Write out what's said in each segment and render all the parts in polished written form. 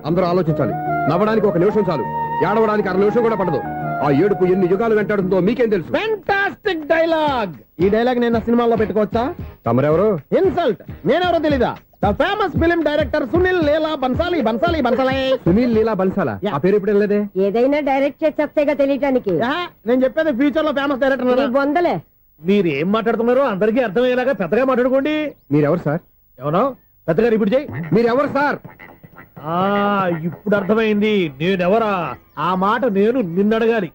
అందరూ ఆలోచించాలి. నవ్వడానికి 1 నిమిషం చాలు, ఏడవడానికి 1/2 నిమిషం కూడా పడదు. ఆ ఏడుపు ఎన్ని యుగాలు వెంటాడుతుందో మీకేం తెలుసు? Fantastic dialogue. ఈ డైలాగ్ నేను సినిమాలో పెట్టుకోవచ్చా? తమరెవరు? ఇన్సల్ట్. నేనెవరో తెలీదా? The famous film director Sunil Leela Bansali. Sunil Leela బన్సాలా? ఆ పేరు ఇప్పుడు లేదే. ఏదైనా డైరెక్ట్ చేసేస్తేగా తెలియటానికి. నేను చెప్పేది ఫ్యూచర్ లో ఫేమస్ డైరెక్టర్. బొందలే. మీరు ఏం మాట్లాడుతున్నారో అందరికీ అర్థమయ్యేలాగా పెద్దగా మాట్లాడుకోండి. మీరెవరు సార్? ఎవరో పెద్దగా రిపీట్ చేయి. మీరెవరు సార్? ఇప్పుడు అర్థమైంది నేనెవరా. ఆ మాట నేను నిన్ను అడగాలి.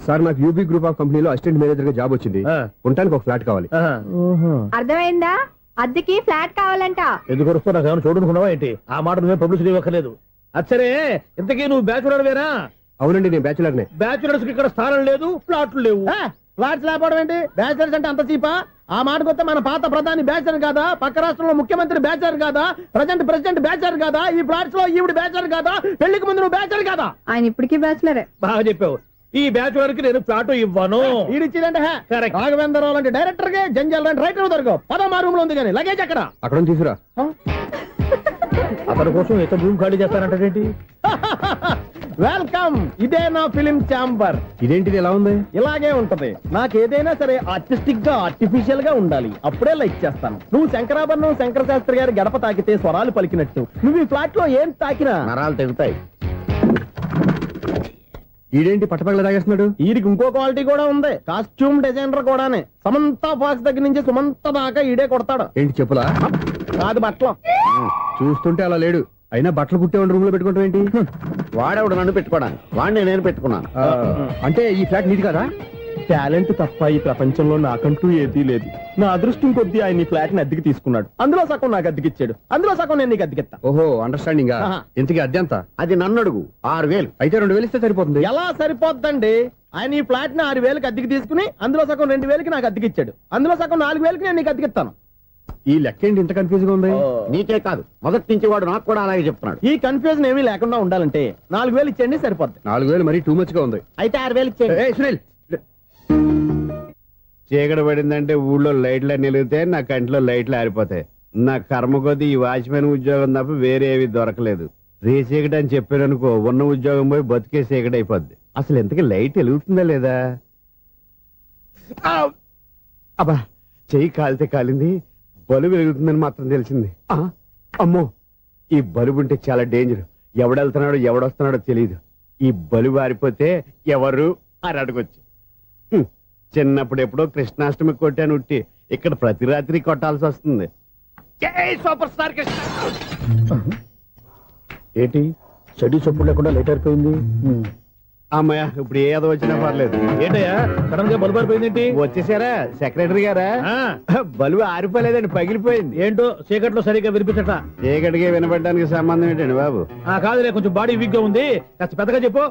సార్, నాకు యూబీ గ్రూప్ ఆఫ్ కంపెనీలో అసిస్టెంట్ మేనేజర్ గా జాబ్ వచ్చింది. ఉండటానికి ఒక ఫ్లాట్ కావాలి. అర్థమైందా? అద్దెకి ఫ్లాట్ కావాలంట. ఎందుకు వస్తున్నా నాకు చూడనుకున్నావా ఏంటి? ఆ మాట నువ్వే పబ్లిసిటీ ఇవ్వక్కర్లేదు. అచ్చరే, ఇంతకీ నువ్వు బ్యాచులర్ వేరా? అవునండి, నేను బ్యాచులర్ నే. బ్యాచులర్స్ కి ఇక్కడ స్థానం లేదు, ఫ్లాట్లు లేవు. ఫ్లాట్స్ లేకపోవడం ఏంటి? బ్యాచులర్స్ అంటే అంత చీపా? ఆ మాటకొస్తే మన పాత ప్రధాని బ్యాచులర్ కాదా? పక్క రాష్ట్రంలో ముఖ్యమంత్రి బ్యాచులర్ కాదా? ప్రెసిడెంట్ బ్యాచులర్ కాదా? ఈ ఫ్లాట్స్ లో ఈవిడ బ్యాచులర్ కాదా? పెళ్లికి ముందు నువ్వు బ్యాచులర్ కాదా? ఆయన ఇప్పటికీ బ్యాచులరే. బాగా చెప్పావు. ఈ బ్యాచులర్ కి నేను ఫ్లాట్ ఇవ్వను. ఈడిచ్చిందంటే రాఘవేంద్రరావు లాంటి డైరెక్టర్ కి జంజల్ లాంటి రైటర్ దొరకవు. 13 రూమ్ లో ఉంది కానీ లగేజ్ అక్కడ. అక్కడ తీసుకురా. అతని కోసం ఎంత రూమ్ ఖాళీ చేస్తానంటే వెల్కమ్. ఇదే నా ఫిలిం ఛాంబర్. ఇదేంటిది ఎలా ఉంది? ఇలాగే ఉంటది. నాకేదైనా సరే ఆర్టిస్టిక్ గా ఆర్టిఫిషియల్ గా ఉండాలి, అప్పుడే లైక్ చేస్తాను. నువ్వు శంకరాభరణం శంకర శాస్త్రి గారి గడప తాకితే స్వరాలు పలికినట్టు నువ్వు ఈ ఫ్లాట్ లో ఏం తాకినా నరాలు తెగుతాయి. ఈడేంటి పట్టపగల తాగేస్తున్నాడు? వీడికి ఇంకో క్వాలిటీ కూడా ఉంది. కాస్ట్యూమ్ డిజైనర్ కూడానే. సమంత ఫాక్స్ దగ్గర నుంచి సుమంత దాకా ఈడే కొడతాడు. ఏంటి చెప్పులా? కాదు, బట్టలు. చూస్తుంటే అలా లేడు. అయినా బట్టలు కుట్టేవాడి రూమ్ లో పెట్టుకుంటాం ఏంటి? వాడేవాడు నన్ను పెట్టుకోవడానికి, వాడిని నేను పెట్టుకున్నాను. అంటే ఈ ఫ్లాట్ నీది కదా? టాలెంట్ తప్ప ఈ ప్రపంచంలో నాకంటూ ఏదీ లేదు. నా అదృష్టం కొద్దీ ఆయన ఈ ఫ్లాట్ ని అద్దెకి తీసుకున్నాడు. అందులో సగం నాకు అద్దెకిచ్చాడు, అందులో సగం నేను నీకు అద్దెకిస్తా. ఓహో, అండర్స్టాండింగ్. ఇంతకీ అద్దె ఎంత? అది నన్ను అడుగు. 6000. అయితే 2000 ఇస్తే సరిపోతుంది. ఎలా సరిపోద్దండి? ఆయన ఈ ఫ్లాట్ ని 6000కి అద్దెకి తీసుకుని అందులో సగం 2000కి నాకు అద్దెకిచ్చాడు, అందులో సగం 4000కి నేను నీకు అద్దెకిస్తాను. ఈ లెక్క ఏంటి ఇంత కన్ఫ్యూజ్ గా ఉంది? నీకే కాదు, మొదటి నుంచి వాడు నాకు కూడా అలాగే చెప్తున్నాడు. ఈ కన్ఫ్యూజన్ ఏమీ లేకుండా ఉండాలంటే 4000 ఇచ్చేయండి, సరిపోద్ది. 4000 మరీ టూ మచ్ గా ఉంది. అయితే 6000 ఇచ్చేయండి. సునీల్, చీకటి పడిందంటే ఊళ్ళో లైట్లు నిలిగితే నా కంటిలో లైట్లు ఆరిపోతాయి. నా కర్మ కొద్దీ ఈ వాచ్మెన్ ఉద్యోగం తప్ప వేరే ఏవి దొరకలేదు. రేచీకటి అని చెప్పాననుకో, ఉన్న ఉద్యోగం పోయి బతికే చీకటి అయిపోద్ది. అసలు ఎంతకీ లైట్ వెలుగుతుందా లేదా? అబ్బా, చెయ్యి కాలితే కాలింది, బలుబు వెలుగుతుందని మాత్రం తెలిసింది. అమ్మో, ఈ బలుబు ఉంటే చాలా డేంజర్. ఎవడెళ్తున్నాడో ఎవడొస్తున్నాడో తెలియదు. ఈ బలుబు ఆరిపోతే ఎవరు అని అడగొచ్చు. చిన్నప్పుడు ఎప్పుడో కృష్ణాష్టమి కొట్టాను ఉట్టి, ఇక్కడ ప్రతి రాత్రి కొట్టాల్సి వస్తుంది. Super star Krishna. ఏంటి చెడు చొప్పుడు లేకుండా లేట్ అయిపోయింది? అమ్మయ్య, ఇప్పుడు ఏదో వచ్చినా పర్లేదు. ఏంటయ్యా సడన్ గా బల్బు అయిపోయింది? వచ్చేసారా సెక్రటరీ గారా? బలుబు ఆరిపోలేదండి, పగిలిపోయింది. ఏంటో చీకట్లో సరిగ్గా వినిపించట. చీకటిగా వినపడడానికి సంబంధం ఏంటండి బాబు? కాదులే, కొంచెం బాడీ వీక్ గా ఉంది, కాస్త పెద్దగా చెప్పు.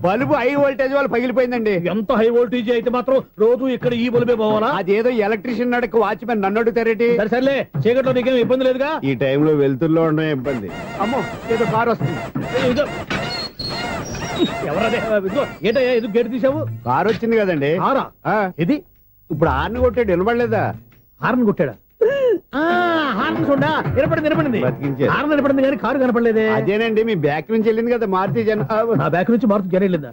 బల్బు హై వోల్టేజ్ వాళ్ళు పగిలిపోయిందండి. ఎంత హై వోల్టేజ్ అయితే మాత్రం రోజు ఇక్కడ ఈ బల్బే పోవాలా? అదేదో ఎలక్ట్రీషియన్ నడక వాచ్మెన్ నన్ను అడుగుతారేటి? సర్లే, చీకట్లో నీకేం ఇబ్బంది లేదుగా? ఈ టైంలో వెళ్తుల్లో ఉండడం ఇబ్బంది. అమ్మో, ఏదో కారు వస్తుంది. ఎవరదే? ఏంటయ్యా ఇది గేట్ తీసావు? కారు వచ్చింది కదండి. ఇది ఇప్పుడు హార్న్ కొట్టాడు, వినపడలేదా? హార్న్ కొట్టాడా? హార్న్ చూడా వినపడింది. బతికించాడు. హార్న్ వినపడింది కానీ కారు కనపడలేదే. అదేనండి, మీ బ్యాక్ నుంచి వెళ్ళింది కదా మారుతి జన. నా బ్యాక్ నుంచి మారుతి జన వెళ్ళిందా?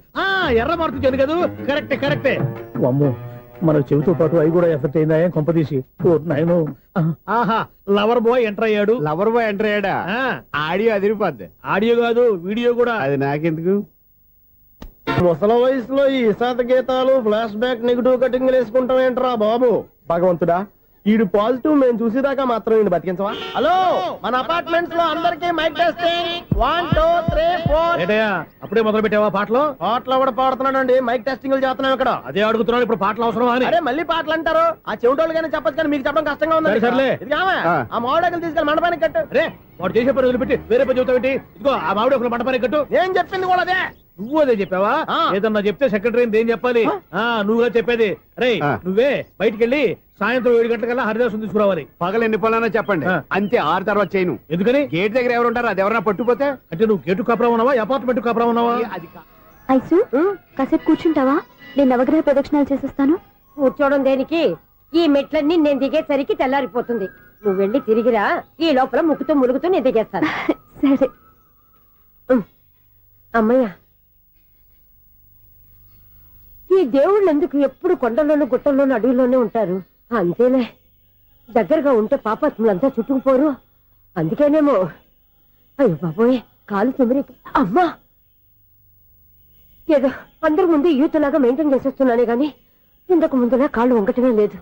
ఎర్ర మారుతి జన కదా? కరెక్టే. అమ్మో, మన చెవితో పాటు అవి కూడా ఎఫెక్ట్ అయిందా కొంపదీసి? ఆహా, లవర్ బాయ్ ఎంటర్ అయ్యాడు. లవర్ బాయ్ ఎంటర్ అయ్యాడా? ఆడియో అదిరిపోద్ది. ఆడియో కాదు, వీడియో కూడా. అది నాకెందుకు? ముసల వయసులో ఈ ఇసాత గీతాలు, ఫ్లాష్ బ్యాక్, నెగిటివ్ కటింగ్ వేసుకుంటాం ఏంట్రా బాబు? భగవంతుడా, ఈడు పాజిటివ్ మేము చూసేదాకా మాత్రం ఈయన బతికించవా? హలో, మన అపార్ట్మెంట్స్ లో అందరికీ మైక్ టెస్టింగ్. 1 2 3 4. అప్పుడే మొదలు పెట్టావా పాటలు? పాటలు కూడా పాడుతున్నాడు. మైక్ టెస్టింగ్ చేస్తున్నాం ఇక్కడ. అదే అడుగుతున్నాడు, ఇప్పుడు పాటలు అవసరం అని. అరే మళ్ళీ పాటలు అంటారు. ఆ చెవిటోళ్ళు కానీ చెప్పచ్చు, కానీ మీకు చెప్పడం కష్టంగా ఉంది. సర్లే, ఆ మామిడాకులు తీసుకెళ్ళి మండపానికి కట్టు. అరే, వాడు చేసే పని వదిలిపెట్టి వేరే పని చెబుతావు ఏంటి? ఇదిగో ఆ మామిడాకులు మండపానికి కట్టు. నేను చెప్పింది కూడా అదే. నువ్వు అదే చెప్పావా? ఏదన్నా చెప్తే సెక్రటరీ ఏం చెప్పాలి? నువ్వుగా చెప్పేది. రే, నువ్వే బయటికి వెళ్ళి సాయంత్రం 7 గంటలకల్లా హరిదాసు తీసుకురావాలి. పగలు ఎన్ని పనులన్నా చెప్పండి, అంతే. 6 తర్వాత చేయను. ఎందుకని? గేట్ దగ్గర ఎవరు ఉంటారు? అది ఎవరన్నా పట్టుకుపోతే? అంటే నువ్వు గేటు కాపురా ఉన్నావా, అపార్ట్మెంట్ కాపురా ఉన్నావా? ఐసు, కాసేపు కూర్చుంటావా? నేను నవగ్రహ ప్రదక్షిణాలు చేసేస్తాను. కూర్చోవడం దేనికి? ఈ మెట్లన్నీ నేను దిగేసరికి తెల్లారిపోతుంది. నువ్వు వెళ్ళి తిరిగిరా, ఈ లోపల ముక్కుతూ ములుగుతూ నేను దిగేస్తాను. సరే. అమ్మయ్య, ఈ దేవుళ్ళు ఎందుకు ఎప్పుడు కొండల్లోనూ గుట్టల్లోనూ అడవిలోనే ఉంటారు? అంతేలే, దగ్గరగా ఉంటే పాపాత్ములంతా చుట్టుకుపోరు. అందుకేనేమో. అయ్యో బాబోయ్, కాలు తిమిరి. అమ్మా, ఏదో అందరి ముందు యూత్లాగా మెయింటైన్ చేసేస్తున్నానే గాని ఇంతకు ముందులా కాళ్ళు వంగటమే లేదు,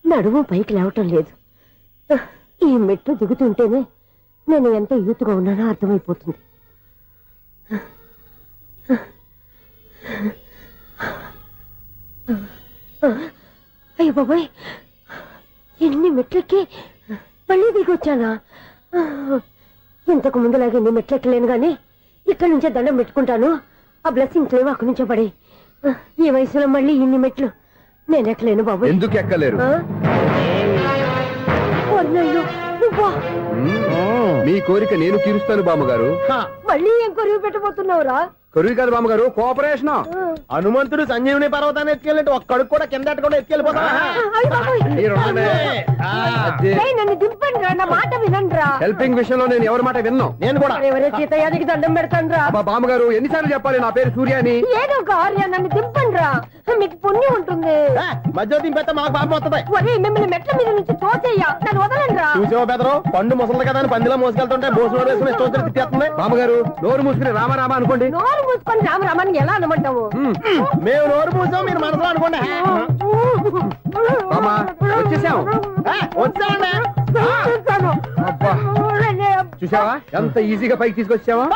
నడుము పైకి లేవటం లేదు. ఈ మెట్లు దిగుతుంటేనే నేను ఎంత యూత్గా ఉన్నానో అర్థమైపోతుంది. అయ్యో బాబాయ్, ఎన్ని మెట్లెక్కి మళ్ళీ దిగొచ్చానా? ఇంతకు ముందులాగే ఎన్ని మెట్లెక్కలేను గాని ఇక్కడి నుంచే దండం పెట్టుకుంటాను. ఆ బ్లెస్సింగ్స్ లేవు అక్కడి నుంచే పడి. ఈ వయసులో మళ్ళీ ఇన్ని మెట్లు నేను ఎక్కలేను బాబు. ఎందుకు ఎక్కలేరు? నువ్వా? మీ కోరిక నేను తీరుస్తాను బామ్మగారు. మళ్ళీ ఏం కొరివి పెట్టబోతున్నావురా? కొరివి కాదు బామ్మగారు, కోఆపరేషన్. హనుమంతుడు సంజీవుని పర్వతాన్ని ఎత్తుకెళ్ళినట్టు ఒక్కడికి కూడా కింద కూడా ఎత్తుకెళ్ళిపోతా. నన్ను దింపండి రా, నా మాట వినండి రా. హెల్పింగ్ విషయంలో నేను ఎవరి మాట విన్నాను. నేను కూడా ఎవరే సీతయ్యానికి దండం పెడతాను రా. బామ్మగారు ఎన్నిసార్లు చెప్పాలి నా పేరు సూర్య అని? ఏదో ఒక ఆర్య, నన్ను దింపండి రా, మీకు పుణ్యం ఉంటుంది. మధ్య దింపేస్తే మాకు పాపం వస్తుంది. ఒరే, మిమ్మల్ని మెట్ల మీద నుంచి తోచేయ్యా, నన్ను వదలండి రా. చూసావా బెదరు, పండు ముసలి కదా అని పందిలో మోసుకెళ్తుంటే భోజనం వేసుకుని స్టోచర్ తిట్టేస్తుంది. బామ్మగారు నోరు మూసుకుని రామారామ అనుకోండి. నోరు మూసుకొని రామరామాన్ని ఎలా అనమంటావు? మేము నోరు మూసాం, మీరు మనసులో అనుకోండి. బామ్మ వచ్చేసాం. వచ్చానండి. అబ్బా, చూసావా ఎంత ఈజీగా పైకి తీసుకొచ్చావా?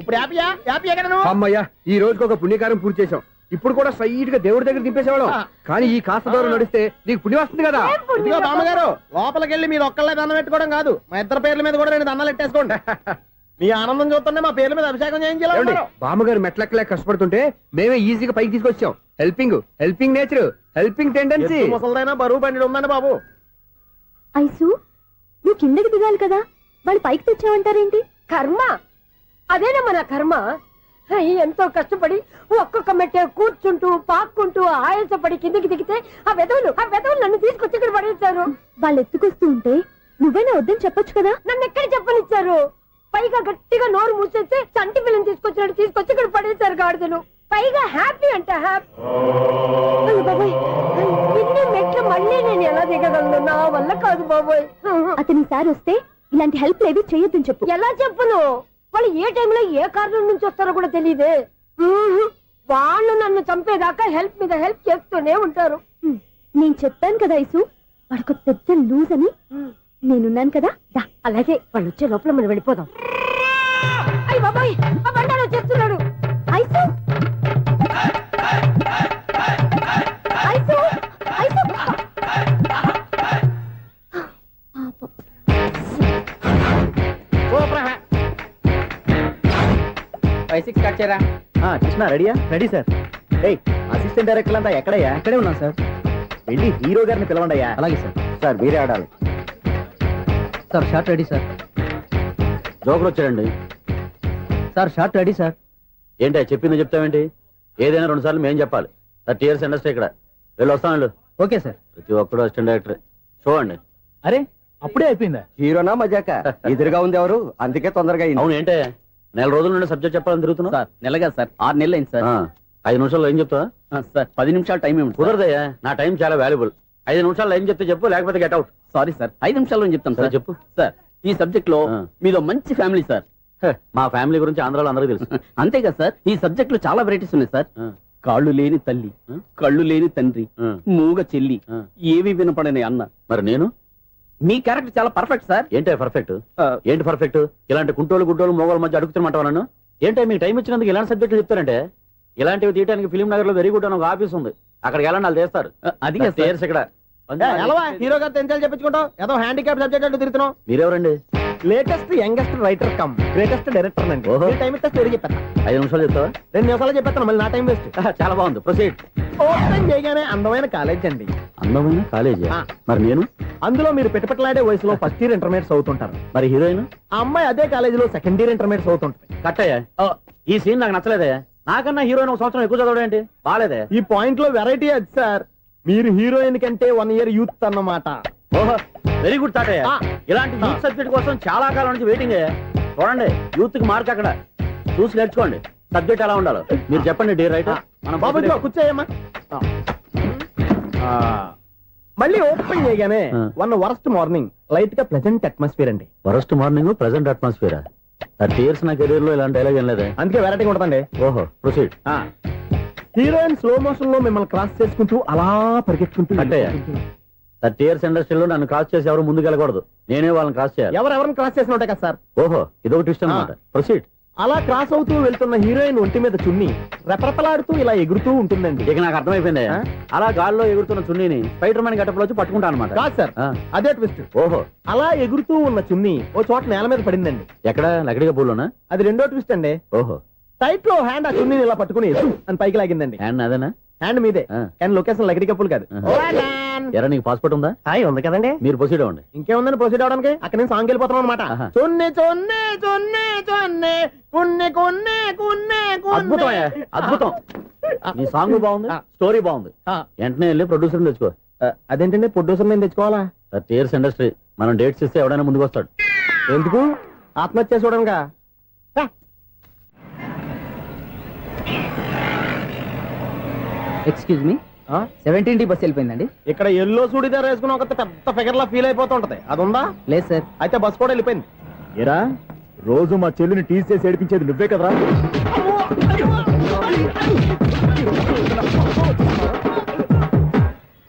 ఇప్పుడు హ్యాపీయా? హ్యాపీయా కదా నువ్వు? అమ్మయ్యా, ఈ రోజుకి ఒక పుణ్యకారం పూర్తి చేసాం. ఇప్పుడు కూడా స్ట్రైట్ గా దేవుడి దగ్గర దింపేసేవాళ్ళం. కానీ ఈ కాస్త దూరం నడిస్తే నీకు పుణ్యం వస్తుంది కదా. ఇదిగో బామ్మగారు, లోపలికి వెళ్ళి మీరు ఒక్కళ్ళే దండం పెట్టుకోవడం కాదు, మా ఇద్దరు పేర్ల మీద కూడా రెండు దండాలు పెట్టేసుకోండి. మీ ఆనందం చూస్తుంటే మా పేర్ల మీద అభిషేకం చేయించాలి. బామ్మగారు మెట్లెక్కలేక కష్టపడుతుంటే మేమే ఈజీగా పైకి తీసుకొచ్చాం. Helping nature, helping tendency. ముసలైనా బరువు బండి ఉందండి బాబు. ఐసు, నువ్వు కిందకి దిగాలి కదా, వాళ్ళు పైకి తెచ్చావంటారేంటి? కర్మ అదేనమ్మా, నా కర్మ. ఎంతో కష్టపడి ఒక్కొక్క మెట్టే కూర్చుంటూ పాక్కుంటూ ఆయాసపడి కిందకి దిగితే ఆ వెధవులు నన్ను తీసుకొచ్చి ఇక్కడ పడేశారు. వాళ్ళు ఎత్తుకొస్తూ ఉంటే నువ్వేనా వద్దని చెప్పొచ్చు కదా. నన్ను ఎక్కడ చెప్పనిచ్చారు? పైగా గట్టిగా నోరు మూసేస్తే చంటి పిల్లని తీసుకొచ్చి ఇక్కడ పడేశారు గాడిదలు. పైగా హ్యాపీ అంటే హ్యాపీ. బాబోయ్, ఇన్ని మెట్లు మళ్ళీ నేను ఎలా దిగగలను? నా వల్ల కాదు బాబోయ్. అతని సార్ వస్తే ఇలాంటి హెల్ప్ లేవి చేయొద్దని చెప్పు. ఎలా చెప్పును? వాళ్ళు ఏ టైంలో ఏ కారణం నుంచి వస్తారో కూడా తెలియదే. వాళ్ళు నన్ను చంపేదాకా హెల్ప్ మీద హెల్ప్ చేస్తూనే ఉంటారు. నేను చెప్పాను కదా ఐసు, వాడికి పెద్ద లూజ్ అని. నేనున్నాను కదా. అలాగే వాళ్ళు వచ్చే లోపల మనం వెళ్ళిపోదాం. అయ్య బాబాయ్, ఆ బండారు వచ్చేస్తున్నాడు. Ice, ice, ice. స్టార్ట్ చేయరా. కృష్ణ రెడీయా? Ready sir. అసిస్టెంట్ డైరెక్టర్ అంతా ఎక్కడయ్యా? ఇక్కడే ఉన్నాం సార్. వెళ్ళి హీరో గారిని పిలవండి అయ్యా. అలాగే సార్. సార్ మీరే ఆడాలి sir. Short ready sir. Joker వచ్చాడండి సార్. Short ready sir. ఏంటి చెప్పింది చెప్తావేంటి? ఏదైనా 2 సార్లు మేము చెప్పాలి. 30 years ఇండస్ట్రీ ఇక్కడ. వెళ్ళి వస్తాను. Okay sir. ప్రతి ఒక్కడు అసిస్టెంట్ డైరెక్టర్. చూడండి. అరే అప్పుడే అయిపోయిందా? హీరోనా మజాక? ఎదురుగా ఉంది ఎవరు, అందుకే తొందరగా అయింది. అవును, ఏంటే 4 రోజుల నుండి సబ్జెక్ట్ చెప్పాలని తిరుగుతున్నా? సార్ నెలగా సార్, 6 నెలలు అయింది సార్. 5 నిమిషాల్లో ఏం చెప్తా సార్? 10 నిమిషాలు టైం ఏమి కుదరదయ్యా, నా టైం చాలా వాల్యుబుల్. 5 నిమిషాల్లో ఏం చెప్తే చెప్పు, లేకపోతే గెట్ అవుట్. సారీ సార్, 5 నిమిషాల్లో చెప్తాను సార్. చెప్పు సార్, ఈ సబ్జెక్ట్ లో మీదో మంచి ఫ్యామిలీ సార్. మా ఫ్యామిలీ గురించి ఆంధ్రాలో అందరికీ తెలుసు. అంతే కదా సార్, ఈ సబ్జెక్ట్ లో చాలా వెరైటీస్ ఉన్నాయి సార్. కాళ్ళు లేని తల్లి, కళ్ళు లేని తండ్రి, మూగ చెల్లి, ఏవి వినపడని అన్న. మరి నేను? మీ క్యారెక్టర్ చాలా పర్ఫెక్ట్ సార్. ఏంటే పర్ఫెక్ట్? ఏంటి పర్ఫెక్ట్? ఇలాంటి కుంటోళ్ళు గుడ్డోళ్ళు మోగోళ్ళ మధ్య అడుగుతున్నమాట నన్ను. ఏంటంటే మీకు టైం ఇచ్చినందుకు ఇలాంటి సబ్జెక్టులు చెప్తారంటే? ఇలాంటివి తీయడానికి ఫిలిం నగర్ లో వెరీ గుడ్ అని ఒక ఆఫీస్ ఉంది, అక్కడికి వెళ్ళండి, వాళ్ళు చేస్తారు. అది ఇక్కడ హీరో గారు తెంచాలి చెప్పించుకుంటాం, ఏదో హ్యాండిక్యాప్ సబ్జెక్ట్ అంటూ తిరుగుతున్నాం. మీరెవరండి? Latest youngest writer cum greatest director అండి. టైం ఇస్తే స్టోరీ చెప్పేస్తా. 5 నిమిషాలు చెప్తావా? 2 నిమిషాలు చెప్పేస్తాను, మళ్ళీ నా టైం వేస్ట్. చాలా బాగుంది, ప్రొసీడ్. ఓపెన్ చేయగానే అందమైన కాలేజ్ అండి. అందమైన కాలేజీ? మరి నేను? అందులో మీరు పెట్టుపట్లాడే వయసులో ఫస్ట్ ఇయర్ ఇంటర్మీడియట్స్ అవుతుంటారు. మరి హీరోయిన్? ఆ అమ్మాయి అదే కాలేజీలో సెకండ్ ఇయర్ ఇంటర్మీడియట్స్ అవుతుంటాయి. కట్టయ్యా, ఈ సీన్ నాకు నచ్చలేదే. నాకన్నా హీరోయిన్ 1 సంవత్సరం ఎక్కువ చదవడం ఏంటి? బాలేదే. ఈ పాయింట్ లో వెరైటీ అది సార్, మీరు హీరోయిన్ కంటే 1 year యూత్ అన్నమాట. ఓహో, వెరీ గుడ్ తాటయ్య. ఇలాంటి యూత్ సబ్జెక్ట్ కోసం చాలా కాలం నుంచి వెయిటింగ్. చూడండి, యూత్ కి మార్క్ అక్కడ చూసి నేర్చుకోండి. సబ్జెక్ట్ ఎలా ఉండాలి మీరు చెప్పండి డీ రైట్ మనం బాబు ఇదిగో కూర్చోయమ్మా. ఆ, మళ్ళీ ఓపెన్ చేయగానే ఆ. వన్ వరస్ట్ మార్నింగ్ లైట్ గా ప్లెజెంట్ అట్మాస్ఫియర్ అండి. First morning present atmosphere 30 years నా కెరీర్ లో ఇలాంటి డైలాగ్ ఏం లేదే. అందుకే వెరైటీగా ఉంటుందండి. ఓహో ప్రొసీడ్. హీరోయిన్ స్లో మోషన్ లో మిమ్మల్ని క్రాస్ చేసుకుంటూ అలా పరిగెత్తుకుంటూ అట్టయ్య. 30 years ఇండస్ట్రీలో నన్ను క్రాస్ చేసి ఎవరు ముందుకు వెళ్ళకూడదు, నేనే వాళ్ళని క్రాస్ చేయాలి. ఎవరెవరిని క్రాస్ చేసిన ఉంటాయి కదా సార్. ఓహో ఇదొక ట్విస్ట్ అనమాట. ప్రొసీడ్. అలా క్రాస్ అవుతూ వెళ్తున్న హీరోయిన్ ఒంటి మీద చున్ని రెపరెపలాడుతూ ఇలా ఎగురుతూ ఉంటుందండి. ఇక నాకు అర్థమైపోయింది. ఆ? అలా గాల్లో ఎగురుతున్న చున్నీని స్పైడర్ మ్యాన్ గట్టపలో వచ్చి పట్టుకుంటా అనమాట. కాదు సార్, అదే ట్విస్ట్. ఓహో అలా ఎగురుతూ ఉన్న చున్ని ఓ చోట నేల మీద పడిందండి. ఎక్కడ లకడిగా పూలోనా? అది రెండో ట్విస్ట్ అండి. ఓహో టైట్ లో హ్యాండ్ ఆ చున్నీని ఇలా పట్టుకుని "సు" అని పైకి లాగిందండి. అండ్ అదేనా? హ్యాండ్ మీదే, ఆ. కానీ లొకేషన్ లగడి కప్పులు కాదు. ఎరా నీకు పాస్పోర్ట్ ఉందా? హాయ్ ఉంది కదండి. మీరు ప్రొసీడ్ అవ్వండి. ఇంకేముందని ప్రొసీడ్ అవడానికి అక్కడ నుంచి సాంగ్ వెళ్ళిపోతాం అనమాట. ఆహా. చున్ని చున్ని చున్ని చున్ని కున్ని కున్ని కున్ని అద్భుతం అయ్యా, అద్భుతం. నీ సాంగ్ బాగుంది, స్టోరీ బాగుంది. వెంటనే వెళ్ళి ప్రొడ్యూసర్ తెచ్చుకో. అదేంటండి ప్రొడ్యూసర్ నేను తెచ్చుకోవాలా? 30 years ఇండస్ట్రీ, మనం డేట్స్ ఇస్తే ఎవడైనా ముందుకు వస్తాడు. ఎందుకు? ఆత్మహత్య చూడంగా. ఎక్స్క్యూజ్ మీ, 17D బస్ వెళ్ళిపోయిందండి. ఇక్కడ ఎల్లో చూడిదార్ వేసుకుని ఒక పెద్ద ఫిగర్ లా ఫీల్ అయిపోతుంటది, అది ఉందా? లేదు సార్. అయితే బస్ కూడా వెళ్ళిపోయింది. ఏరా రోజు మా చెల్లిని టీస్ చేసి ఏడిపించేది నువ్వే కదరా?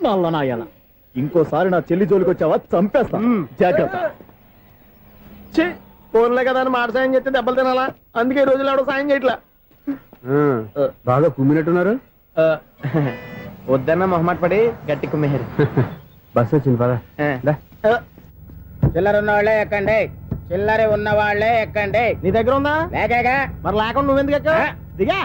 నల్ల నాయాల, ఇంకోసారి నా చెల్లి జోలికి వచ్చావా చంపేస్తా. జాగ్రత్త. ఫోన్లే కదా అని మాట సాయం చేస్తే దెబ్బలు తినాలా? అందుకే ఈ రోజులు ఎవడో సాయం చేయట్లా. బాగా కుమ్మినట్టున్నారు. వద్దన్న మొహమాట పడి గట్టి కుమ్మేరు. బస్ వచ్చింది పద. చిల్లర ఉన్న వాళ్ళే ఎక్కండి, చిల్లర ఉన్న వాళ్ళే ఎక్కండి. నీ దగ్గర ఉందా? లేకగా మరి లేకుండా నువ్వెందుకు ఎక్కావు? దిగా.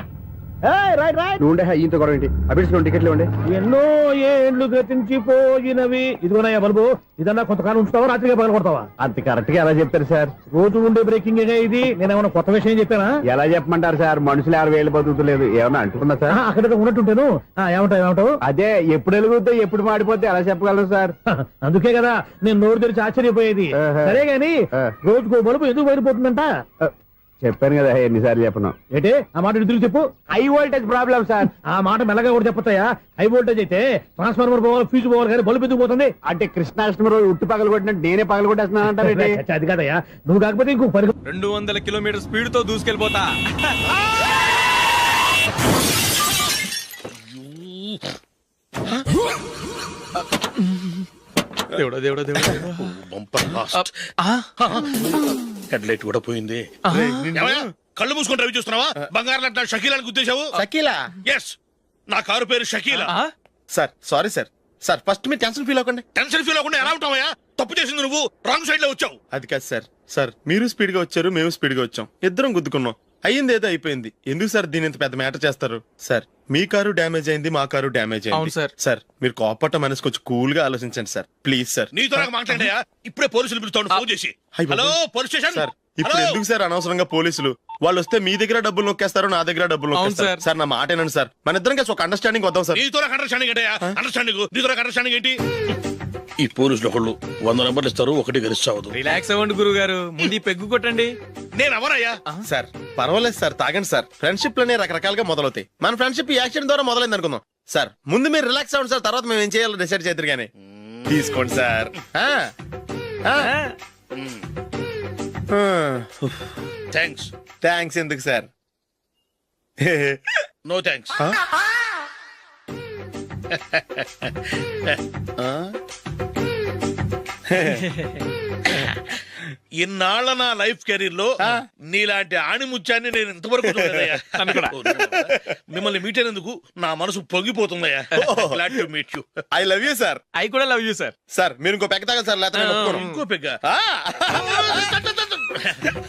Right right. నువ్వు ఉండే ఇంత గొడవ ఏంటి? అభిడ్స్ టికెట్లు ఇవ్వండి. ఎన్నో ఏండ్లు గతించిపోయినవి. ఇదిగోనయ్యా బల్బు, ఇదన్నా కొంతకాలం ఉంచుతావా రాత్రిగా పగల కొడతావా? అంత కరెక్ట్ గా ఎలా చెప్తారు సార్? రోజు ఉండే బ్రేకింగ్ ఇది. నేనేమన్నా కొత్త విషయం చెప్పానా? ఎలా చెప్పమంటారు సార్? మనుషులు 60,000 బతుకుతలేదు, ఏమన్నా అంటున్నా సార్? అక్కడ ఉన్నట్టుంటాను. ఏమంటావు? అదే ఎప్పుడు వెలుగుతో ఎప్పుడు మాడిపోతే ఎలా చెప్పగలను సార్? అందుకే కదా నేను నోరు తెరిచి ఆశ్చర్యపోయేది. ఆహా. సరే గాని ఆ. రోజుకో బల్బు ఎందుకు బయటపోతుందంట? చెప్పాను కదా ఎన్నిసార్లు చెప్పను. ఏంటి ఆ మాట ఎదురు చెప్పు. High voltage problem sir. ఆ మాట మెల్లగా కూడా చెప్పొచ్చాయా? హై వోల్టేజ్ అయితే ట్రాన్స్ఫార్మర్ పోవాలి, ఫ్యూజ్ పోవాలి, కానీ బల్బు ఎందుకు పోతుంది? అంటే కృష్ణాష్టమి రోజు ఉట్టు పగలు కొట్టినట్టు నేనే పగలు కొట్టేస్తున్నానంటారేంటి? అది కాదయ్యా, నువ్వు కాకపోతే ఇంకో పని. 200 కిలోమీటర్ స్పీడ్ తో దూసుకెళ్ళిపోతా. దేవుడా దేవుడా దేవుడా బంపర్ లాస్ట్. హెడ్ లైట్ కూడా పోయింది. ఏమయ్య? కళ్ళు మూసుకొని రవి చూస్తున్నావా? బంగారం లాంటి షకీలాని గుర్తించావు? షకీలా? ఎస్, నా కారు పేరు Shakeela. Sir sorry sir. Sir first మీరు టెన్షన్ ఫీల్ అవ్వకండి. టెన్షన్ ఫీల్ అవ్వకుండా ఎలా ఉంటావయ్యా? తప్పు చేసింది నువ్వు, రాంగ్ సైడ్ లో వచ్చావు. అది కాదు సార్. సార్ మీరు స్పీడ్ గా వచ్చారు, మేము స్పీడ్ గా వచ్చాం, ఇద్దరం గుద్దుకున్నాం. అయ్యింది ఏదో అయిపోయింది. ఎందుకు సార్ దీని ఇంత పెద్ద మ్యాటర్ చేస్తారు? సార్ మీ కారు డ్యామేజ్ అయింది, మా కారు డ్యామేజ్ అవును అయింది. సార్. సార్ మీరు కోపట్ట మనసు కొంచెం కూల్ గా ఆలోచించండి సార్, ప్లీజ్ సార్. నీతో నాకు మాట్లాడయా? ఇప్పుడే పోలీసులు పిలుస్తాను, ఫోన్ చేసి. అయ్ బాబోయ్. Hello police station. సార్ ఇప్పుడు హలో? ఎందుకు సార్ అనవసరంగా పోలీసులు? వాళ్ళు వస్తే మీ దగ్గర డబ్బులు నొక్కేస్తారు, నా దగ్గర డబ్బులు అవును నొక్కేస్తారు. సార్. సార్ నా మాట ఏనండి సార్, మన ఇద్దరం కలిసి ఒక అండర్స్టాండింగ్ వద్దాం సార్. నీతో నాకు అండర్స్టాండింగ్ ఏంటయ్యా? అండర్స్టాండింగ్ నీతో నాకు అండర్స్టాండింగ్ ఏంటి? ఈ పోలీసులు ఒకళ్ళు 100 నెంబర్లు ఇస్తారు, ఒకటి గెలిచావదు. రిలాక్స్ అవ్వండి గురువు గారు, ముందు ఈ పెగ్గు కొట్టండి. నేను ఎవరయ్యా? సార్ పర్వాలేదు సార్, తాగండి సార్. ఫ్రెండ్షిప్ లోనే రకరకాలుగా మొదలవుతాయి. మన ఫ్రెండ్షిప్ ఈ యాక్సిడెంట్ ద్వారా మొదలైంది అనుకుందాం. సార్ ముందు మీరు రిలాక్స్ అవ్వండి సార్, తర్వాత మేము ఏం చేయాలో డిసైడ్ చేద్దరు గానీ. తీసుకోండి సార్. థ్యాంక్స్. థ్యాంక్స్ ఎందుకు సార్? No thanks. ఇన్నాళ్ళ నా లైఫ్ కెరీర్ లో నీలాంటి ఆణిముత్యాన్ని నేను ఇంతవరకు చూడలేదయ్యా. మిమ్మల్ని మీట్ అయినందుకు నా మనసు పొంగిపోతుందయ్యా. Glad to meet you. I love you sir. I కూడా లవ్ యూ సార్. సార్ మీరు ఇంకో పెక్క తాగండి సార్, లేకపోతే నేను ఒప్పుకోను. ఇంకో పెగ్గ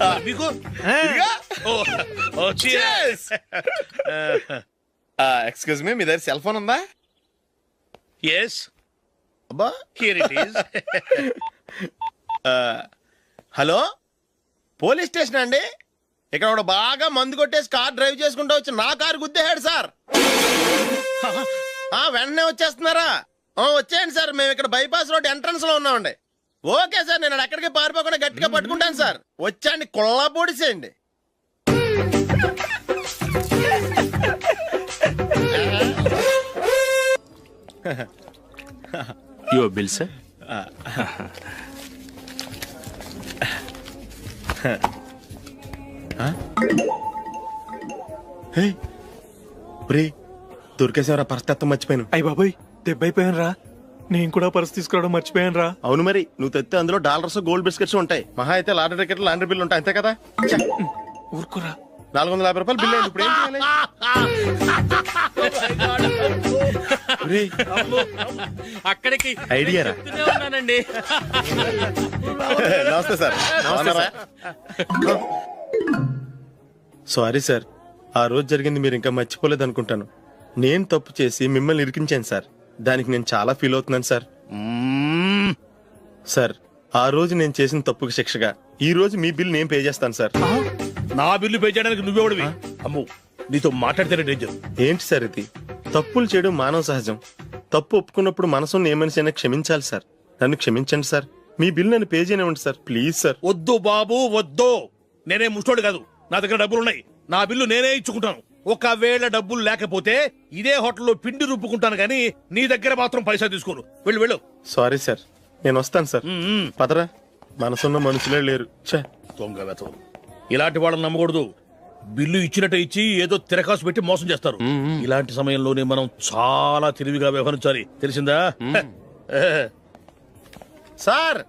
ఆ. మీకు? ఇదిగా. ఓ cheers. ఎక్స్క్యూజ్ మీ, మీ దగ్గర సెల్ ఫోన్ ఉందా? Yes, అబ్బా. here it is. Hello police station అండి. ఇక్కడ ఒకడు బాగా మందు కొట్టేసి కార్ డ్రైవ్ చేసుకుంటూ వచ్చి నా కారు గుద్దేశాడు సార్. వెంటనే వచ్చేస్తున్నారా? వచ్చేయండి సార్, మేము ఇక్కడ బైపాస్ రోడ్ ఎంట్రన్స్ లో ఉన్నామండి. ఓకే సార్, నేను ఎక్కడికి పారిపోకుండా గట్టిగా పట్టుకుంటాను సార్. వచ్చాండి, కుళ్ళ పొడిసేయండి. Your bill sir. దొరికేసేవరా పరిస్థితి మర్చిపోయాను. అయ్య బాబాయ్ దెబ్బైపోయాను రా. నేను కూడా పర్స్ తీసుకురావడం మర్చిపోయాను రా. అవును మరి నువ్వు తెస్తే అందులో డాలర్స్ గోల్డ్ బిస్కెట్స్ ఉంటాయి. మహా అయితే లాటరీ టికెట్ లాండ్రీ బిల్లు ఉంటాయి, అంతే కదా. ఛ, ఊరుకురా. 450 రూపాయలు బిల్లు అయింది. ఇప్పుడు ఏం చేయాలి? ఒరేయ్, అక్కడికి ఐడియా రా. ఉన్నానండి. నమస్తే సార్. బాగున్నారా? సారీ సార్, ఆ రోజు జరిగింది మీరు ఇంకా మర్చిపోలేదు అనుకుంటాను. నేను తప్పు చేసి మిమ్మల్ని ఇరికించాను సార్. దానికి నేను చాలా ఫీల్ అవుతున్నాను సార్. సార్, ఆ రోజు నేను చేసిన తప్పుకి శిక్షగా ఈ రోజు మీ బిల్ నేను పే చేస్తాను సార్. నా బిల్లు పే చేయడానికి నువ్వెవడివి? అమ్ము, నీతో మాట్లాడితేనే డేంజర్. ఏంటి సార్ ఇది? తప్పులు చేయడం మానవ సహజం. తప్పు ఒప్పుకున్నప్పుడు మనసుని ఏ మనిషి అయినా క్షమించాలి సార్. నన్ను క్షమించండి సార్. మీ బిల్ నన్ను పే చేయనివ్వండి సార్, ప్లీజ్ సార్. వద్దు బాబు వద్దు. నేనే ముష్టోడు కాదు, నా దగ్గర డబ్బులున్నాయి. నా బిల్లు నేనే ఇచ్చుకుంటాను. ఒకవేళ డబ్బులు లేకపోతే ఇదే హోటల్లో పిండి రుబ్బుకుంటాను కానీ నీ దగ్గర మాత్రం పైసా తీసుకోను. వెళ్ళు వెళ్ళు. సారీ సార్, నేను వస్తాను సార్. పదరా, మనసున్న మనుషులే లేరు. ఛే, దొంగ వెతవు. ఇలాంటి వాళ్ళని నమ్మకూడదు. బిల్లు ఇచ్చినట్టు ఇచ్చి ఏదో తిరకాసు పెట్టి మోసం చేస్తారు. ఇలాంటి సమయంలోనే మనం చాలా తెలివిగా వ్యవహరించాలి, తెలిసిందా? సార్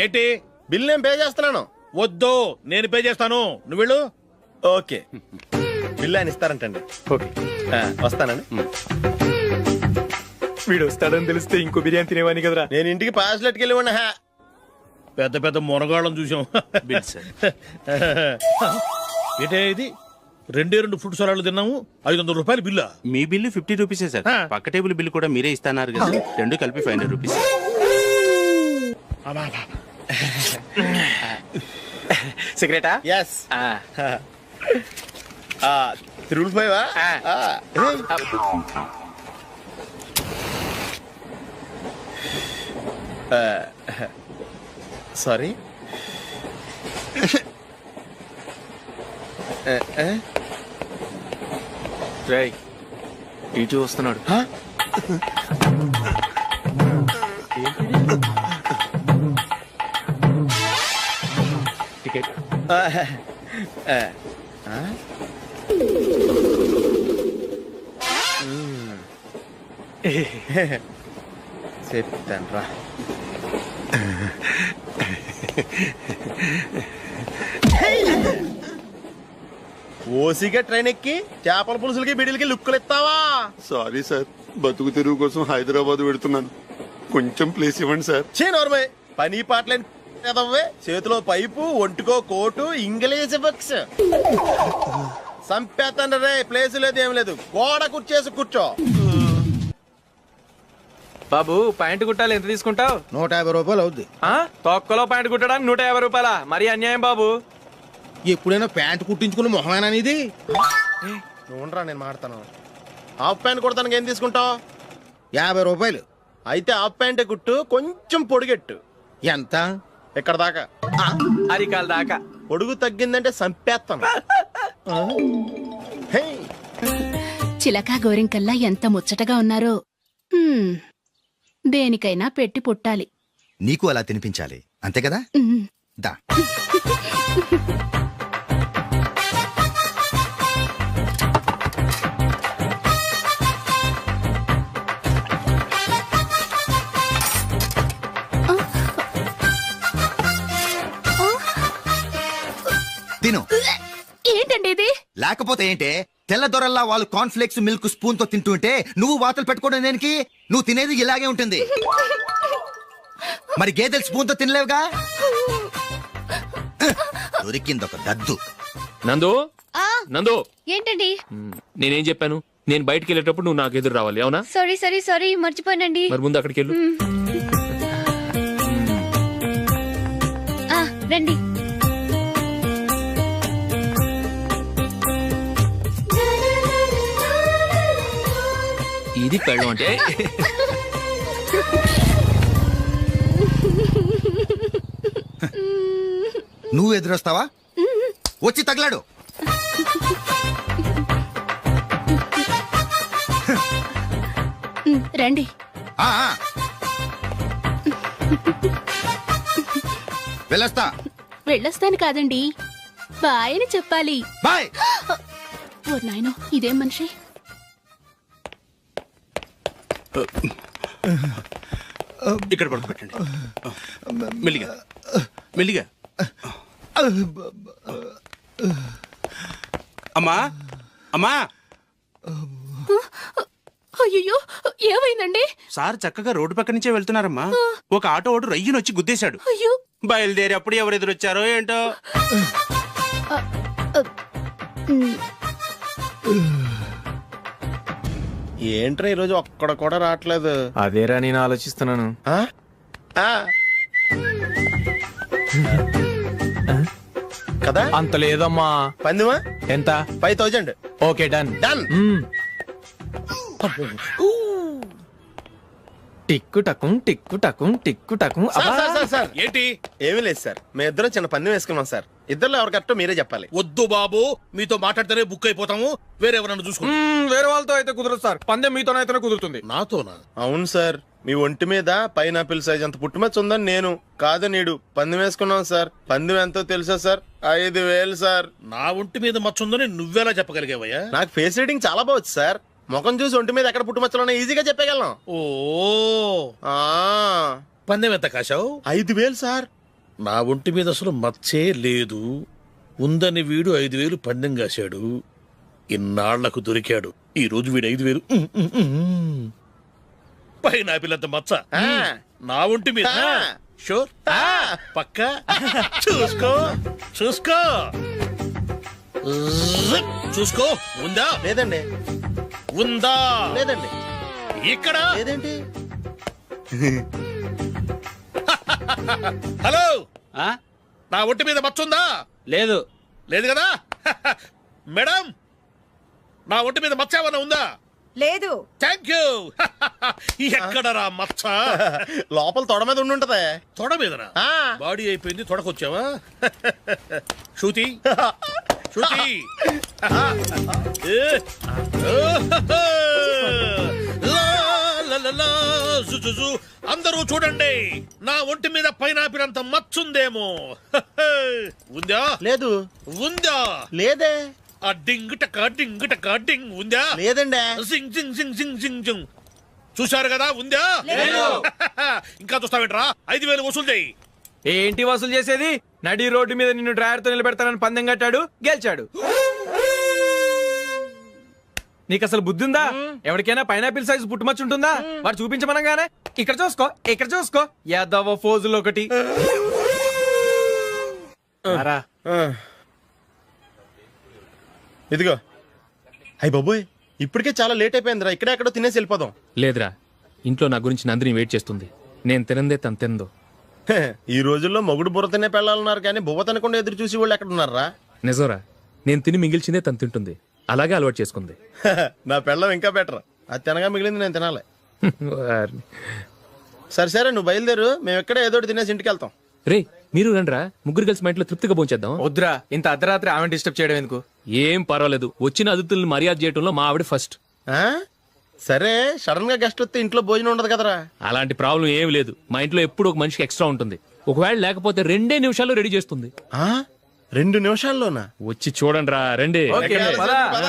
ఏంటి? బిల్ నేను పే చేస్తున్నాను. వద్దు, నేను పే చేస్తాను. నువ్వు వెళ్ళు. ఓకే, బిల్ ఆయన ఇస్తారంటండి. ఓకే, వస్తానండి. వీడు వస్తాడని తెలిస్తే ఇంకో బిర్యానీ తినేవాని కదరా. నేను ఇంటికి పాస్లెట్కి వెళ్ళి ఉన్నా. పెద్ద పెద్ద మునగాళ్ళం చూసాం. Bill sir. ఏంటే ఇది? 2 ఫ్రూట్ సలాడ్లు తిన్నాము, 500 రూపాయలు బిల్లా? మీ బిల్లు 50 రూపీసే సార్. పక్క టేబుల్ బిల్ కూడా మీరే ఇస్తాన్నారు కదా, రెండు కలిపి 500 రూపీస్. సిగరెటా? ఎస్. 355 సారీ. రేయ్, ఇటు వస్తున్నాడు. టికెట్. చెప్తాను రా. ఓసిగా ట్రైన్ ఎక్కి చేపల పులుసులకి బిడిలకి లుక్కులు ఇస్తావా? సారీ సార్, బతుకు తెరువు కోసం హైదరాబాద్ పెడుతున్నాను. కొంచెం ప్లేస్ ఇవ్వండి సార్. చే నోర్మే, పని పాటలేని కదవ్వే. చేతిలో పైపు, ఒంటికో కోటు, ఇంగ్లీష్ బుక్స్. సంపేతండ్రి రే, ప్లేస్ లేదు ఏం లేదు. గోడ కుర్చేసి కూర్చో. బాబు, ప్యాంటు కుట్టాలి, ఎంత తీసుకుంటావు? 150 రూపాయలు అవుద్ది. తొక్కలో ప్యాంటు కుట్టడానికి 150 రూపాయల? మరి అన్యాయం బాబు. ఎప్పుడైనా ప్యాంటు కుట్టించుకున్న మొహమేనా ఇది? నువ్వురా, నేను మాడతాను. హాఫ్ ప్యాంట్ కుడతానికి ఏం తీసుకుంటావు? 50 రూపాయలు. అయితే హాఫ్ ప్యాంటే కుట్టు, కొంచెం పొడిగెట్టు. ఎంత? ఎక్కడ దాకా? అరికాల దాకా. పొడుగు తగ్గిందంటే సంపేస్తాను. హే, చిలకా గోరింకల్లా ఎంత ముచ్చటగా ఉన్నారో. దేనికైనా పెట్టి పుట్టాలి. నీకు అలా తినిపించాలి, అంతే కదా? దా. తిను. ఏంటండి ఇది? లేకపోతే ఏంటే, తెల్లదొరల్లా వాళ్ళు కార్న్ఫ్లేక్స్ మిల్క్ స్పూన్ తో తింటుంటే నువ్వు వాతలు పెట్టుకోవడం దేనికి? నువ్వు తినేది ఇలాగే ఉంటుంది. మరి గేదెలు స్పూన్ తో తినలేవుగా. దొరికిందొక దద్దు. నందు, నందు, ఏంటండి? నేనేం చెప్పాను? నేను బయటికి వెళ్ళేటప్పుడు నువ్వు నాకు ఎదురు రావాలి, అవునా? సారీ మర్చిపోయానండి. మరి ముందు అక్కడికి వెళ్ళు. రండి. ఇది పెళ్ళం అంటే. నువ్వు ఎదురొస్తావా? వచ్చి తగలాడు. రండి. ఆ, ఆ. వెళ్ళొస్తా. వెళ్ళొస్తాను కాదండి, బాయ్ అని చెప్పాలి. బాయ్. ఓ నాయనో, ఇదేం మనిషి. ఇక్కడ పడుకోబెట్టండి. మెల్లిగా మెల్లిగా. అమ్మా అమ్మా, అయ్యో, ఏమైందండి? సార్ చక్కగా రోడ్డు పక్క నుంచే వెళ్తున్నారమ్మా. ఒక ఆటో ఓడు రయ్యను వచ్చి గుద్దేశాడు. అయ్యో, బయలుదేరి అప్పుడు ఎవరు ఎదురొచ్చారో ఏంటో. ఏంట్రా ఈరోజు ఒక్కడ కూడా రావట్లేదు. అదేరా నేను ఆలోచిస్తున్నాను. ఆ? ఆ. కదా అంత లేదమ్మా. పందిమా ఎంత? 5000. Okay, done. డన్. టిక్కు టకుం టిక్కు టకుం టిక్కు టకుం. సార్ ఏంటి? ఏమీ లేదు సార్, మేము ఇద్దరం చిన్న పందెం వేసుకున్నాం సార్. ఇద్దరులో ఎవరు కరెక్టో మీరే చెప్పాలి. వద్దు బాబు, మీతో మాట్లాడితేనే బుక్ అయిపోతాము. వేరెవరన్నా చూసుకోండి. వేరే వాళ్ళతో అయితే కుదరదు సార్, పందెం మీతోనైతేనే కుదురుతుంది. నాతోనా? అవును సార్, మీ ఒంటి మీద పైనాపిల్ సైజ్ అంత పుట్టుమచ్చ ఉందని నేను కాదు నీడు పందెం వేసుకున్నాం సార్. పందెం ఎంతో తెలుసా సార్? 5000 సార్. నా ఒంటి మీద మచ్చ ఉందని నువ్వెలా చెప్పగలిగావయ్యా? నాకు ఫేస్ రీడింగ్ చాలా బాగుంది సార్. ముఖం చూసి ఒంటి మీద ఎక్కడ పుట్టుమచ్చలో ఈజీగా చెప్పగలం. ఓ, ఆ, పందెం ఎంత కాశావు? 5000 సార్. నా ఒంటి మీద అసలు మచ్చే లేదు. ఉందని వీడు 5000 పందెం కాశాడు. ఇన్నాళ్లకు దొరికాడు. ఈ రోజు వీడు 5000. పైన పిల్లంత మచ్చ నా ఒంటి మీద. షూర్? పక్క చూసుకో చూసుకో చూసుకో. ఉందా? లేదండి. ఉందా? లేదండి. ఇక్కడ లేదేంటి? హలో, ఆ? నా ఒంటి మీద మచ్చ ఉందా? లేదు. లేదు కదా? మేడం, నా ఒంటి మీద మచ్చ ఏమన్నా ఉందా? లేదు. Thank you. ఎక్కడరా మచ్చ? లోపల తొడ మీద ఉండుంటదే. తొడ మీదనా? ఆ. బాడీ అయిపోయింది, తొడకొచ్చావా? శృతి శృతి. అందరూ చూడండి, నా ఒంటి మీద పైనాపిల్ అంత మచ్చుందేమో. ఉందా? లేదు. ఉందా? లేదే. ఆ డింగ్ టక డింగ్ టక డింగ్ ఉందా? లేదండి. సింగ్ సింగ్ సింగ్ సింగ్ సింగ్ సింగ్. చూశారు కదా? ఉందా? ఇంకా చూస్తావేంట్రా? 5000 వసూలు చేయి. ఏంటి వసూలు చేసేది? నడి రోడ్డు మీద నిన్ను డ్రైవర్ తో నిలబెడతానని పందెం కట్టాడు, గెలిచాడు. నీకు అసలు బుద్ధి ఉందా? ఎవరికైనా పైనాపిల్ సైజ్ పుట్టుమచ్చు ఉంటుందా? వాడు చూపించమనగానే ఇక్కడ చూసుకో, ఇక్కడ చూసుకో, యాదవ ఫోజులు ఒకటి. రా. ఇదిగో. అయ్య బాబోయ్, ఇప్పటికే చాలా లేట్ అయిపోయిందిరా. ఇక్కడే ఎక్కడో తినేసి వెళ్ళిపోదాం. లేదురా, ఇంట్లో నా గురించి నందిని వెయిట్ చేస్తుంది. నేను తినందే తను తిందో. హే, ఈ రోజుల్లో మొగుడు బుర్ర తినే పెళ్ళాలన్నారు కానీ బువ్వ తినకుండా ఎదురు చూసి వాళ్ళు ఎక్కడ ఉన్నారా? నిజంరా, నేను తిని మిగిల్చిందే తను తింటుంది. అలాగే అలవాటు చేసుకుంది. నా పెళ్ళం ఇంకా బెటర్. అది తినగా మిగిలింది నేను తినాలి. వారిని. సరే సరే, నువ్వు బయలుదేరు. మేము ఎక్కడే ఏదో ఒకటి తినేసి ఇంటికి వెళ్తాం. రే, మీరు రండ్రా, ముగ్గురు కలిసి మా ఇంట్లో తృప్తిగా పోంచేద్దాం. వద్దురా, ఇంత అర్ధరాత్రి ఆమె డిస్టర్బ్ చేయడం ఎందుకు? ఏం పర్వాలేదు, వచ్చిన అతిథుల్ని మర్యాద చేయడంలో మా ఆవిడ ఫస్ట్. ఆ? సరే, సడన్ గా గెస్ట్ వస్తే ఇంట్లో భోజనం ఉండదు కదరా? అలాంటి ప్రాబ్లం ఏం లేదు. మా ఇంట్లో ఎప్పుడు ఒక మనిషికి ఎక్స్ట్రా ఉంటుంది. ఒకవేళ లేకపోతే 2 నిమిషాల్లో రెడీ చేస్తుంది. 2 నిమిషాల్లోనా? వచ్చి చూడండి రా, రండి. ఓకే, పద.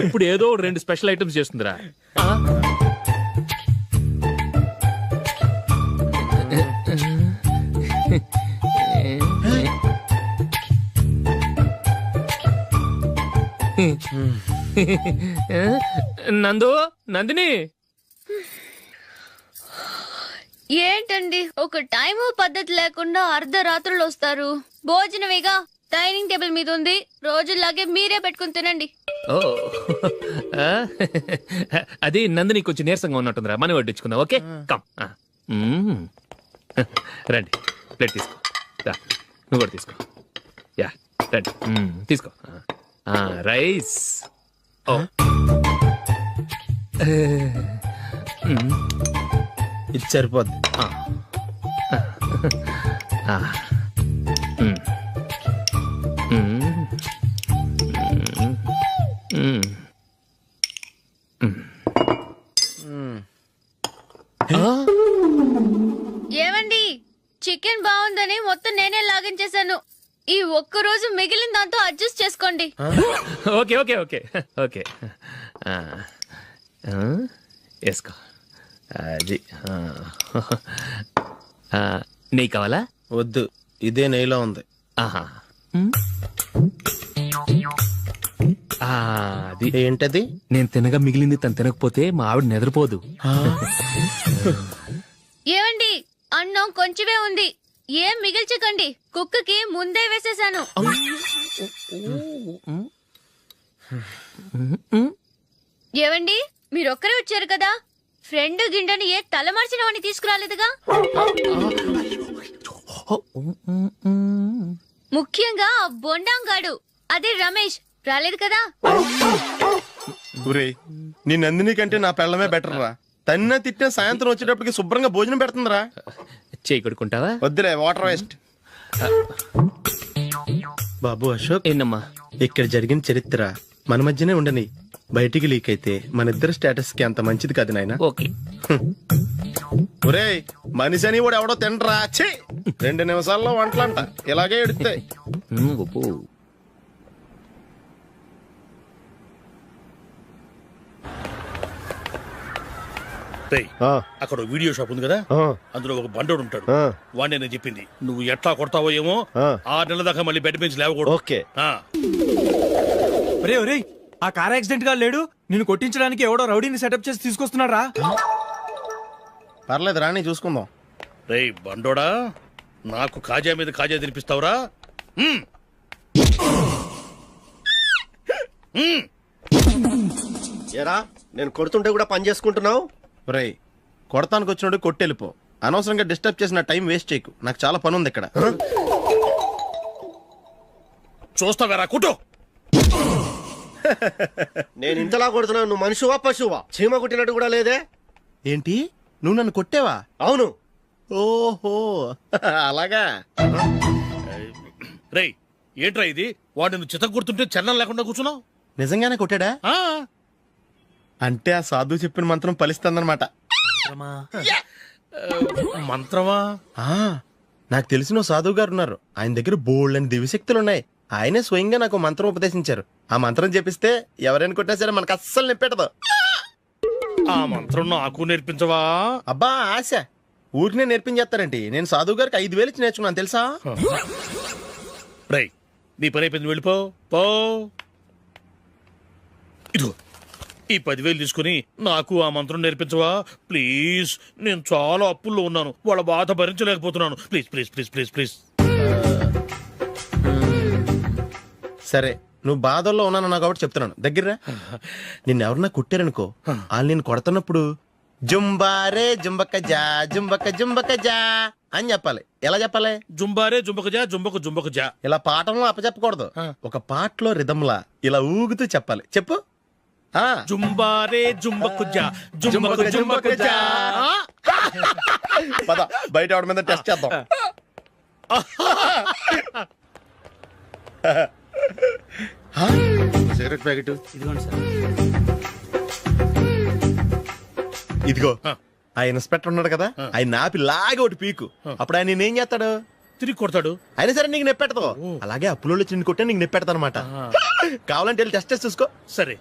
ఇప్పుడు ఏదో 2 స్పెషల్ ఐటమ్స్ చేస్తుందిరా. నందు, నందిని. ఏంటండి ఒక టైము పద్ధతి లేకుండా అర్ధరాత్రులు వస్తారు? భోజనమేగా డైనింగ్ టేబుల్ మీద ఉంది, రోజుల్లాగే మీరే పెట్టుకుని తినండి. ఓ, అది నందిని కొంచెం నీరసంగా ఉన్నట్టుందిరా, మనం వడ్డించుకుందాం. Okay, come. రండి, ప్లేట్ తీసుకో. రా, నువ్వు కూడా తీసుకో. యా, రండి, తీసుకో. రైస్. ఓ, ఇది సరిపోద్ది. చికెన్ బాగుందని మొత్తం నేనే లాగించేశాను. ఈ ఒక్క రోజు మిగిలిన దాంతో అడ్జస్ట్ చేసుకోండి. ఓకే ఓకే ఓకే ఓకే వేసుకో. అది నెయ్యి కావాలా? వద్దు, ఇదే నెయ్యిలో ఉంది. ఆహా. అది ఏంటది? నేను తినగా మిగిలింది తను తినకపోతే మా ఆవిడ నిద్రపోదు. ఏమండి, అన్నం కొంచెమే ఉంది, ఏం మిగిల్చకండి. కుక్కకి ముందే వేసేసాను. ఏవండి, మీరొక్కరే వచ్చారు కదా, ఫ్రెండ్ గిండెని ఏ తలమార్చిన వాడిని తీసుకురాలేదుగా? ముఖ్యంగా ఆ బొండాంగాడు, అదే రమేష్, రాలేదు కదా? ఊరే, నీ నందిని కంటే నా పెళ్ళమే బెటర్ రా. తన్న తిట్టిన సాయంత్రం వచ్చేటప్పటికి శుభ్రంగా భోజనం పెడుతుందిరా. చేయి కొడుకుంటావా? వద్దులే, వాటర్ వేస్ట్. బాబు అశోక్, ఏంటమ్మా? ఇక్కడ జరిగిన చరిత్ర మన మధ్యనే ఉండని, బయటికి లీక్ అయితే మన ఇద్దరు స్టేటస్ కి అంత మంచిది కాదు నాయన. ఓకే. ఒరేయ్, మనిషి అని కూడా ఎవడో తినరా. ఛీ, 2 నిమిషాల్లో వంటలంట ఇలాగే ఎడుతాయి. ఒప్పు. రేయ్, అక్కడ ఓ వీడియో షాప్ ఉంది కదా, అందులో ఒక బండోడు ఉంటాడు. వాడిని నేను చెప్పింది, నువ్వు ఎట్లా కొడతావో ఏమో, 6 నెలల దాకా మళ్ళీ బెడ్ బెంచ్ లేవకూడదు. ఓకే. ఒరే ఒరే, ఆ కార్ యాక్సిడెంట్ గా లేడు, నిన్ను కొట్టించడానికి ఎవడో రౌడీని సెటప్ చేసి తీసుకొస్తున్నారా? పర్లేదు రాని, చూసుకుందాం. రేయ్ బండోడా, నాకు కాజా మీద కాజా తినిపిస్తావురా? ఎరా, నేను కొడుతుంటే కూడా పని చేసుకుంటున్నావు. ఒరేయ్, కొడతానికి వచ్చినట్టు కొట్టెళ్ళిపో. అనవసరంగా డిస్టర్బ్ చేసిన టైం వేస్ట్ చేయకు, నాకు చాలా పని ఉంది ఇక్కడ. చూస్తావేరా కుట్టు. నేను ఇంతలా కొడుతున్నావు, నువ్వు మనిషివా పశువా? చీమ కుట్టినట్టు కూడా లేదే. ఏంటి, నువ్వు నన్ను కొట్టావా? అవును. ఓహో, అలాగా. రేయ్, ఏంట్రా ఇది? వాడు నువ్వు చిత్త గుర్తుంటే చలనం లేకుండా కూర్చున్నావు. నిజంగానే కొట్టాడా? అంటే ఆ సాధువు చెప్పిన మంత్రం ఫలిస్తుందన్నమాట. మంత్రమా? నాకు తెలిసిన సాధువు గారు ఉన్నారు, ఆయన దగ్గర బోల్డని దివ్యశక్తులు ఉన్నాయి. ఆయనే స్వయంగా నాకు మంత్రం ఉపదేశించారు. ఆ మంత్రం చెప్పిస్తే ఎవరైనా కొట్టినా సరే మనకు అస్సలు నిప్పెట్టదు. ఆ మంత్రం నాకు నేర్పించవా? అబ్బా ఆశ, ఊరినే నేర్పించేస్తారండి. నేను సాధువు గారికి 5,000 ఇచ్చి నేర్చుకున్నాను తెలుసా. రేయ్, నీ పని అయిపోయింది, వెళ్ళిపో. పో. ఇదిగో ఈ 10,000 తీసుకుని నాకు ఆ మంత్రం నేర్పించవా ప్లీజ్? నేను చాలా అప్పుల్లో ఉన్నాను, వాళ్ళ బాధ భరించలేకపోతున్నాను. Please please please please please. సరే, నువ్వు బాధల్లో ఉన్నాను నాకు కాబట్టి చెప్తున్నాను, దగ్గర నిన్ను ఎవరన్నా కొట్టారనుకో, వాళ్ళు నేను కొడుతున్నప్పుడు జుంబారే జుంబక జా జుంబక జుంబక జా అని చెప్పాలి. ఎలా చెప్పాలి? జుంబారే జుంబక జా జుంబక జుంబక జా. ఇలా పాఠంలో అప్పచెప్పకూడదు, ఒక పాటలో రిధంలా ఇలా ఊగుతూ చెప్పాలి. చెప్పు. జుంబారే జుంబకు జా జుంబకు జుంబకు జా. పద, బయట ఎవరి మీద టెస్ట్ చేద్దాం. సిగరెట్ ప్యాకెట్ ఇదిగోండి సార్. ఇదిగో. ఆ ఇన్స్పెక్టర్ ఉన్నాడు కదా, ఆయన ఆపి లాగా ఒకటి పీకు. అప్పుడు ఆయన నేనేం చేస్తాడు? తిరిగి కొడతాడు. అయినా సరే నీకు నెప్పెడతావు. అలాగే అప్పులో వచ్చి నిన్ను కొట్టే నీకు నెప్పెడతా అనమాట. కావాలంటే వెళ్ళి టెస్ట్ చేసి చూసుకో. సరే.